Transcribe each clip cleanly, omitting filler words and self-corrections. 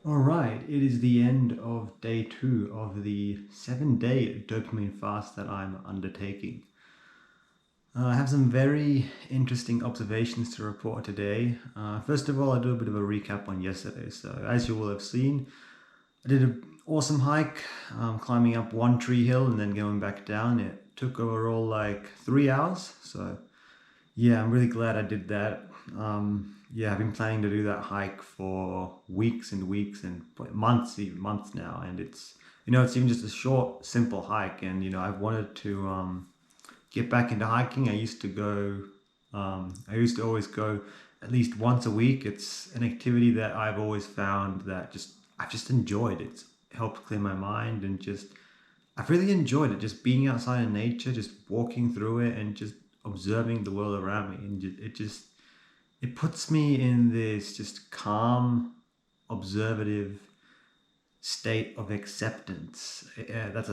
All right, it is the end of day 2 of the 7-day dopamine fast that I'm undertaking. I have some very interesting observations to report today. First of all, I'll do a bit of a recap on yesterday. So, as you will have seen, I did an awesome hike, climbing up one tree hill and then going back down. It took overall like 3 hours. So, yeah, I'm really glad I did that. I've been planning to do that hike for weeks and weeks and months, even months now. And it's even just a short, simple hike. And, I've wanted to get back into hiking. I used to always go at least once a week. It's an activity that I've always found that I've just enjoyed. It's helped clear my mind and I've really enjoyed it. Just being outside in nature, just walking through it and just observing the world around me. And it puts me in this just calm, observative state of acceptance. Yeah, that's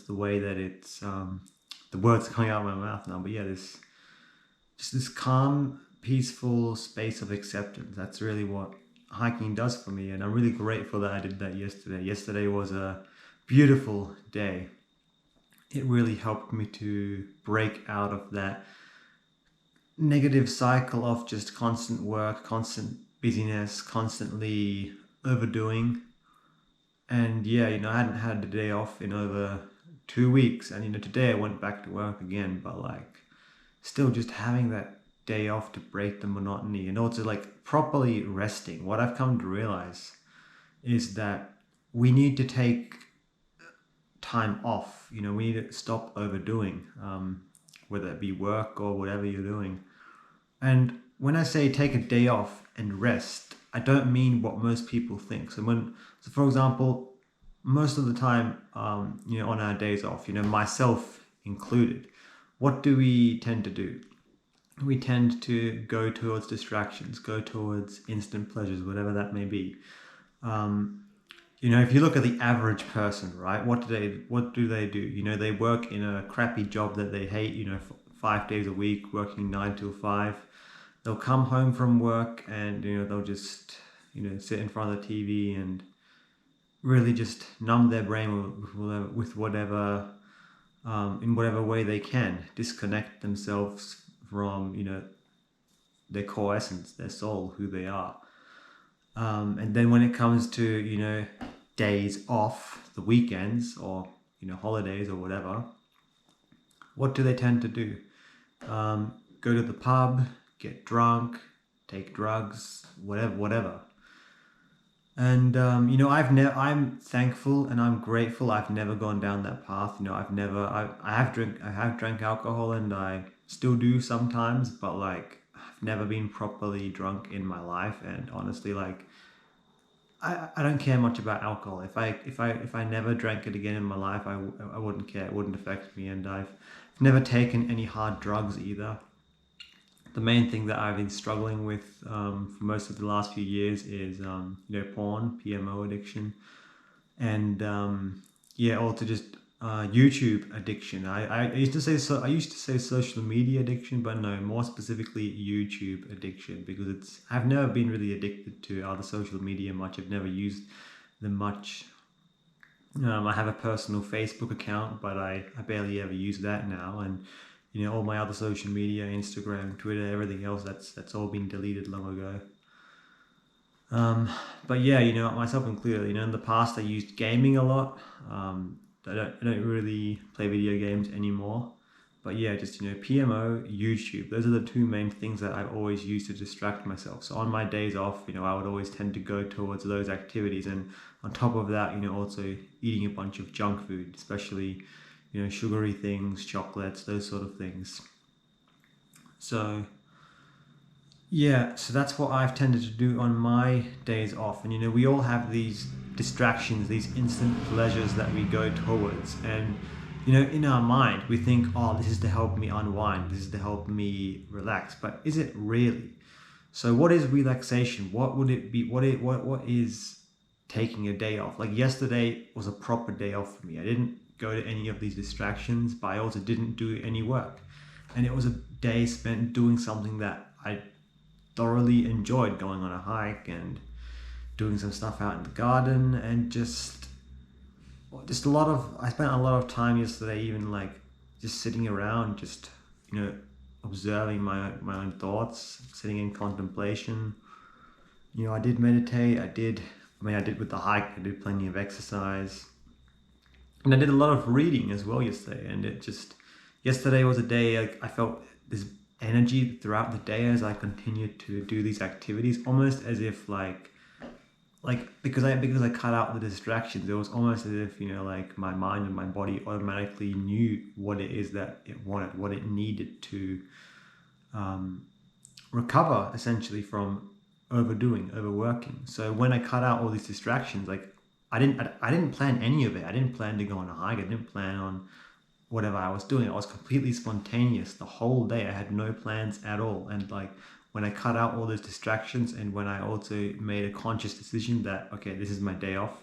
the way that it's the words are coming out of my mouth now. But yeah, this calm, peaceful space of acceptance. That's really what hiking does for me, and I'm really grateful that I did that yesterday. Yesterday was a beautiful day. It really helped me to break out of that negative cycle of just constant work, constant busyness, constantly overdoing. And yeah, I hadn't had a day off in over 2 weeks. And today I went back to work again, but still just having that day off to break the monotony and also properly resting. What I've come to realize is that we need to take time off. We need to stop overdoing, whether it be work or whatever you're doing. And when I say take a day off and rest, I don't mean what most people think. So for example, most of the time, on our days off, myself included, what do we tend to do? We tend to go towards distractions, go towards instant pleasures, whatever that may be. If you look at the average person, right, what do they do? They work in a crappy job that they hate, 5 days a week, working 9 till 5. They'll come home from work and, they'll just, sit in front of the TV and really just numb their brain with whatever, in whatever way they can, disconnect themselves from, their core essence, their soul, who they are. And then when it comes to, days off, the weekends or, holidays or whatever, what do they tend to do? Go to the pub, get drunk, take drugs, whatever. And I'm thankful and I'm grateful. I've never gone down that path. I have drank alcohol and I still do sometimes, but I've never been properly drunk in my life. And honestly, I don't care much about alcohol. If I never drank it again in my life, I wouldn't care. It wouldn't affect me. And I've never taken any hard drugs either. The main thing that I've been struggling with for most of the last few years is porn, PMO addiction, and also just YouTube addiction. I used to say social media addiction, but no, more specifically YouTube addiction, because I've never been really addicted to other social media much. I've never used them much. I have a personal Facebook account, but I barely ever use that now, and all my other social media, Instagram, Twitter, everything else, that's all been deleted long ago. But yeah, myself included, in the past I used gaming a lot. I don't really play video games anymore. But yeah, just, PMO, YouTube, those are the two main things that I've always used to distract myself. So on my days off, I would always tend to go towards those activities. And on top of that, also eating a bunch of junk food, especially, sugary things, chocolates, those sort of things. So yeah, so that's what I've tended to do on my days off. And we all have these distractions, these instant pleasures that we go towards. And in our mind, we think, oh, this is to help me unwind, this is to help me relax. But is it really? So what is relaxation? What would it be? What is taking a day off? Like yesterday was a proper day off for me. I didn't go to any of these distractions, but I also didn't do any work. And it was a day spent doing something that I thoroughly enjoyed, going on a hike and doing some stuff out in the garden, and just I spent a lot of time yesterday, even like just sitting around, just observing my own thoughts, sitting in contemplation. I did meditate. I did with the hike. I did plenty of exercise, and I did a lot of reading as well yesterday. And yesterday was a day like I felt this energy throughout the day as I continued to do these activities, almost as if like because I cut out the distractions. It was almost as if like my mind and my body automatically knew what it is that it wanted, what it needed to recover essentially from overworking. So when I cut out all these distractions, like I didn't plan any of it. I didn't plan to go on a hike. I didn't plan on whatever I was doing. I was completely spontaneous the whole day. I had no plans at all. And like when I cut out all those distractions, and when I also made a conscious decision that, okay, this is my day off.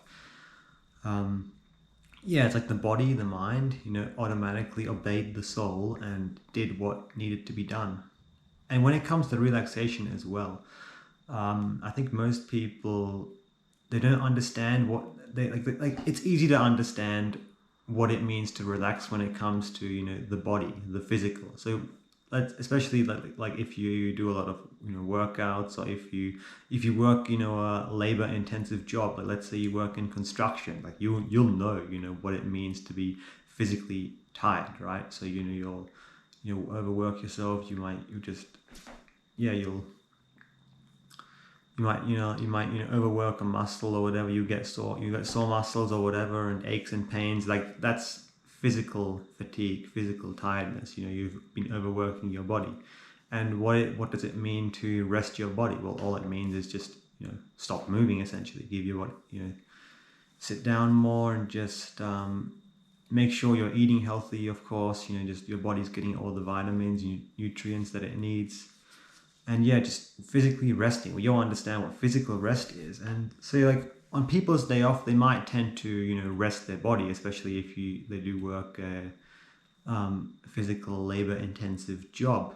It's like the body, the mind, automatically obeyed the soul and did what needed to be done. And when it comes to relaxation as well, I think most people, they don't understand what they like. It's easy to understand what it means to relax when it comes to the body, the physical. So especially like if you do a lot of workouts, or if you work a labor intensive job, like let's say you work in construction, like you'll know what it means to be physically tired, right? So you'll overwork yourself. You might overwork a muscle or whatever. You get sore muscles or whatever, and aches and pains. Like that's physical fatigue, physical tiredness. You've been overworking your body. And what does it mean to rest your body? Well, all it means is just stop moving, essentially. Give you sit down more, and just make sure you're eating healthy, of course. Just your body's getting all the vitamins, nutrients that it needs. And just physically resting. Well, you'll understand what physical rest is. And so like on people's day off, they might tend to rest their body, especially if they do work a physical labor intensive job.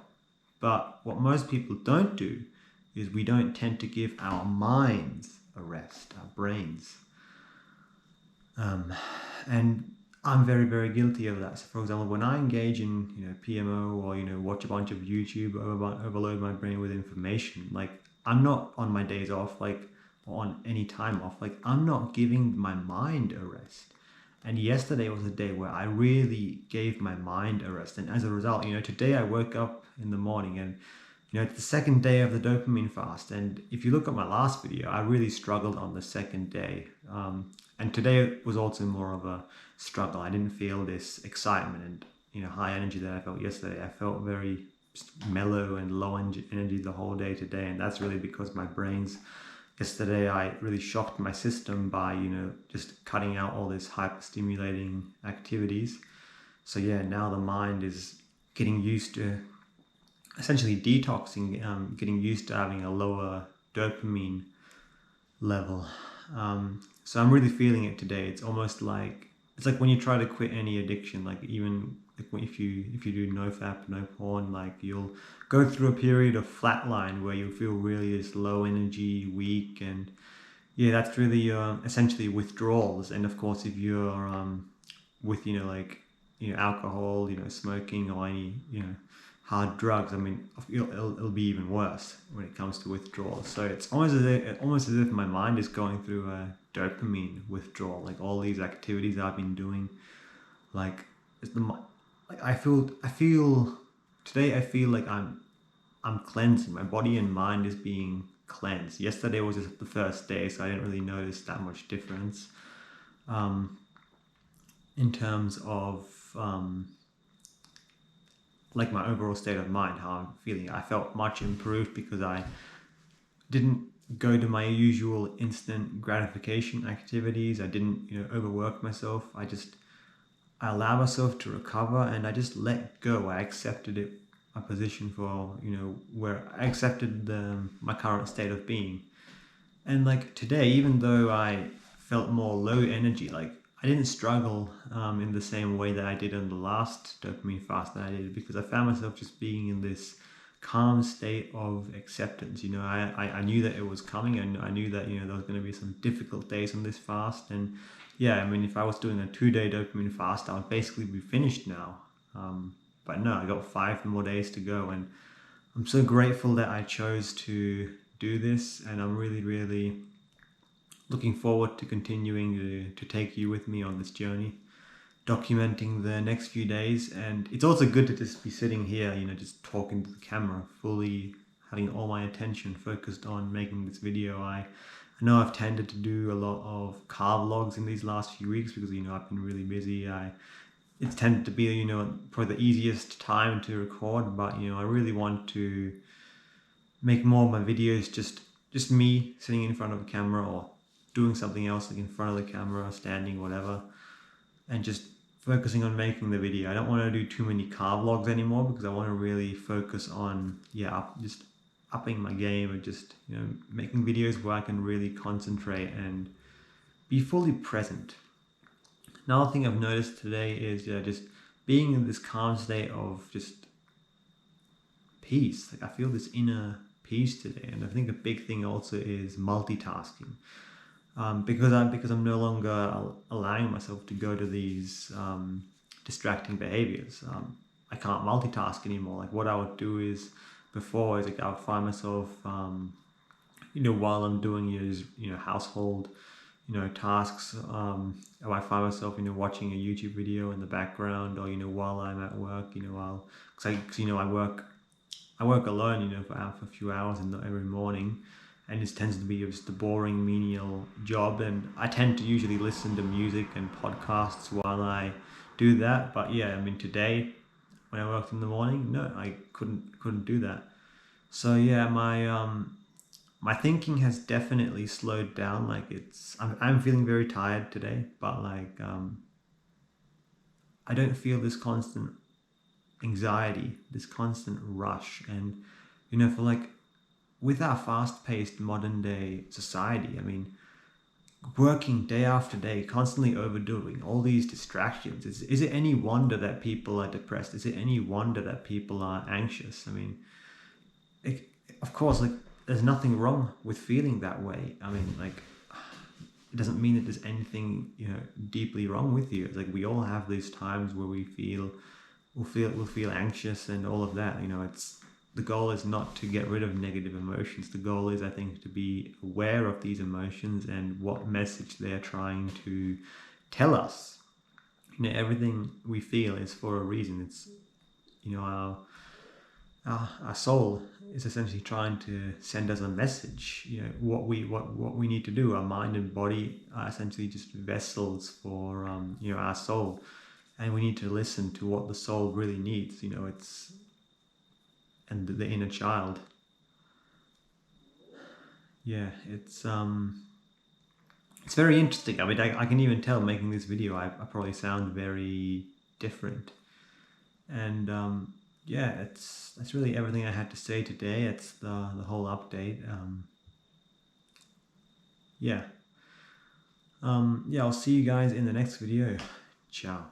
But what most people don't do is we don't tend to give our minds a rest, our brains. And I'm very, very guilty of that. So for example, when I engage in PMO, or watch a bunch of YouTube, overload my brain with information, like I'm not on my days off, like on any time off, like I'm not giving my mind a rest. And yesterday was a day where I really gave my mind a rest. And as a result, today I woke up in the morning, and it's the second day of the dopamine fast. And if you look at my last video, I really struggled on the second day. And today was also more of a struggle. I didn't feel this excitement and high energy that I felt yesterday. I felt very mellow and low energy the whole day today, and that's really because my brain's yesterday I really shocked my system by just cutting out all this hyper-stimulating activities. So now the mind is getting used to essentially detoxing, getting used to having a lower dopamine level. So I'm really feeling it today. It's almost like when you try to quit any addiction, like even if you do no fap, no porn, like you'll go through a period of flatline where you feel really just low energy, weak, and that's really essentially withdrawals. And of course, if you're with alcohol, smoking, or any hard drugs, I mean, it'll be even worse when it comes to withdrawals. So it's almost as if my mind is going through a dopamine withdrawal. Like all these activities I've been doing, I feel today. I feel like I'm cleansing. My body and mind is being cleansed. Yesterday was just the first day, so I didn't really notice that much difference in terms of like my overall state of mind, how I'm feeling. I felt much improved because I didn't go to my usual instant gratification activities. I didn't overwork myself. I allowed myself to recover, and I just let go. I accepted it, a position for where I accepted my current state of being. And like today, even though I felt more low energy, like I didn't struggle in the same way that I did on the last dopamine fast that I did, because I found myself just being in this calm state of acceptance. You know, I knew that it was coming, and I knew that, you know, there was going to be some difficult days on this fast. And yeah, I mean, if I was doing a 2-day dopamine fast, I would basically be finished now. But no, I got 5 more days to go, and I'm so grateful that I chose to do this, and I'm really, really looking forward to continuing to take you with me on this journey, documenting the next few days. And it's also good to just be sitting here, you know, just talking to the camera, fully having all my attention focused on making this video. I know I've tended to do a lot of car vlogs in these last few weeks because, you know, I've been really busy. It's tended to be, you know, probably the easiest time to record, but, you know, I really want to make more of my videos just me sitting in front of a camera or doing something else, like in front of the camera, standing, whatever, and just focusing on making the video. I don't want to do too many car vlogs anymore because I want to really focus on, just upping my game and just, you know, making videos where I can really concentrate and be fully present. Another thing I've noticed today is just being in this calm state of just peace. Like, I feel this inner peace today, and I think a big thing also is multitasking. Because I'm no longer allowing myself to go to these distracting behaviors. I can't multitask anymore. Like, what I would do is before is like I would find myself, you know, while I'm doing you know, household, you know, tasks, I might find myself, you know, watching a YouTube video in the background, or, you know, while I'm at work, you know, because you know, I work alone, you know, for a few hours every morning, and this tends to be just a boring, menial job, and I tend to usually listen to music and podcasts while I do that. But yeah, I mean, today when I worked in the morning, no, I couldn't do that. So yeah, my thinking has definitely slowed down. Like, I'm feeling very tired today, but like I don't feel this constant anxiety, this constant rush. And, you know, for like, with our fast-paced modern day society, I mean, working day after day, constantly overdoing all these distractions, is it any wonder that people are depressed? Is it any wonder that people are anxious? I mean, of course, like, there's nothing wrong with feeling that way. I mean, like, it doesn't mean that there's anything, you know, deeply wrong with you. It's like, we all have these times where we'll feel anxious and all of that. You know, the goal is not to get rid of negative emotions. The goal is, I think, to be aware of these emotions and what message they're trying to tell us. You know, everything we feel is for a reason. It's, you know, our soul is essentially trying to send us a message. You know, what we need to do. Our mind and body are essentially just vessels for you know, our soul, and we need to listen to what the soul really needs. You know, and the inner child. Yeah, it's very interesting. I mean, I can even tell making this video, I probably sound very different. And yeah, that's really everything I had to say today. It's the whole update. Yeah. Yeah, I'll see you guys in the next video. Ciao.